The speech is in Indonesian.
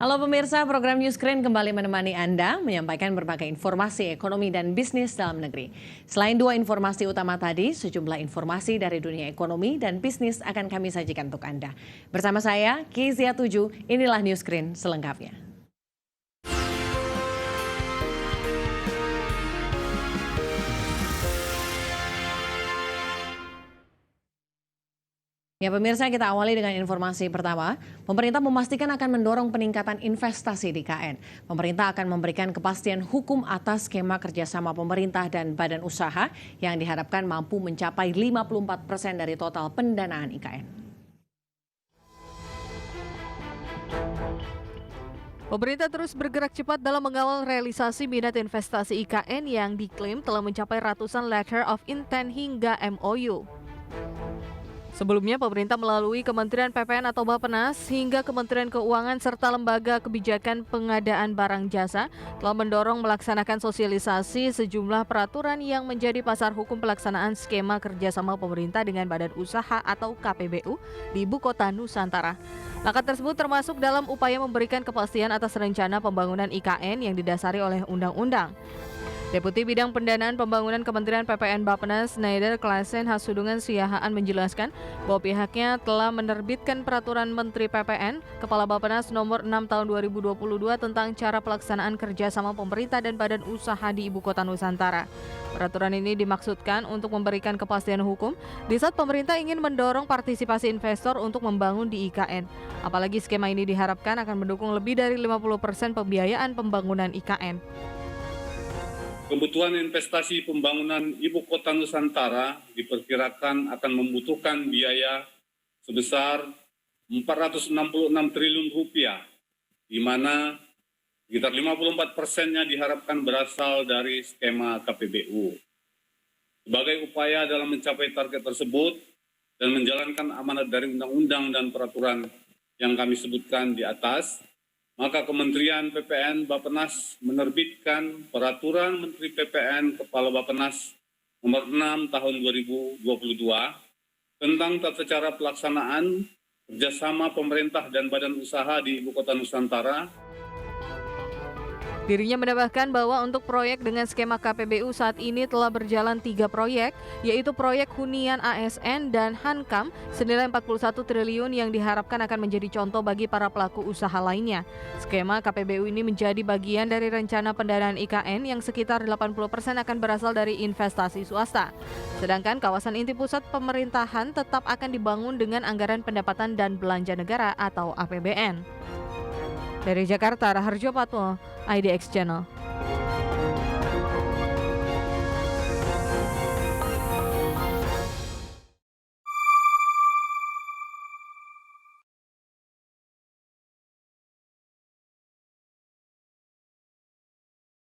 Halo pemirsa, program Newscreen kembali menemani Anda menyampaikan berbagai informasi ekonomi dan bisnis dalam negeri. Selain dua informasi utama tadi, sejumlah informasi dari dunia ekonomi dan bisnis akan kami sajikan untuk Anda. Bersama saya, Kezia 7, inilah Newscreen selengkapnya. Ya pemirsa, kita awali dengan informasi pertama. Pemerintah memastikan akan mendorong peningkatan investasi di KN. Pemerintah akan memberikan kepastian hukum atas skema kerjasama pemerintah dan badan usaha yang diharapkan mampu mencapai 54% dari total pendanaan IKN. Pemerintah terus bergerak cepat dalam mengawal realisasi minat investasi IKN yang diklaim telah mencapai ratusan letter of intent hingga MOU. Sebelumnya, pemerintah melalui Kementerian PPN atau Bappenas hingga Kementerian Keuangan serta Lembaga Kebijakan Pengadaan Barang Jasa telah mendorong melaksanakan sosialisasi sejumlah peraturan yang menjadi pasar hukum pelaksanaan skema kerjasama pemerintah dengan badan usaha atau KPBU di Ibu Kota Nusantara. Langkah tersebut termasuk dalam upaya memberikan kepastian atas rencana pembangunan IKN yang didasari oleh undang-undang. Deputi Bidang Pendanaan Pembangunan Kementerian PPN Bappenas, Naider Klasen Hasudungan Siahaan menjelaskan bahwa pihaknya telah menerbitkan Peraturan Menteri PPN Kepala Bappenas Nomor 6 Tahun 2022 tentang cara pelaksanaan kerjasama pemerintah dan badan usaha di Ibu Kota Nusantara. Peraturan ini dimaksudkan untuk memberikan kepastian hukum di saat pemerintah ingin mendorong partisipasi investor untuk membangun di IKN. Apalagi skema ini diharapkan akan mendukung lebih dari 50% pembiayaan pembangunan IKN. Kebutuhan investasi pembangunan Ibu Kota Nusantara diperkirakan akan membutuhkan biaya sebesar 466 triliun rupiah, di mana sekitar 54%-nya diharapkan berasal dari skema KPBU. Sebagai upaya dalam mencapai target tersebut dan menjalankan amanat dari undang-undang dan peraturan yang kami sebutkan di atas, maka Kementerian PPN Bappenas menerbitkan Peraturan Menteri PPN Kepala Bappenas Nomor 6 Tahun 2022 tentang tata cara pelaksanaan kerjasama pemerintah dan badan usaha di Ibu Kota Nusantara. Dirinya menambahkan bahwa untuk proyek dengan skema KPBU saat ini telah berjalan 3 proyek, yaitu proyek hunian ASN dan Hankam senilai 41 triliun yang diharapkan akan menjadi contoh bagi para pelaku usaha lainnya. Skema KPBU ini menjadi bagian dari rencana pendanaan IKN yang sekitar 80% akan berasal dari investasi swasta. Sedangkan kawasan inti pusat pemerintahan tetap akan dibangun dengan anggaran pendapatan dan belanja negara atau APBN. Dari Jakarta, Raharjo Patmo, IDX Channel.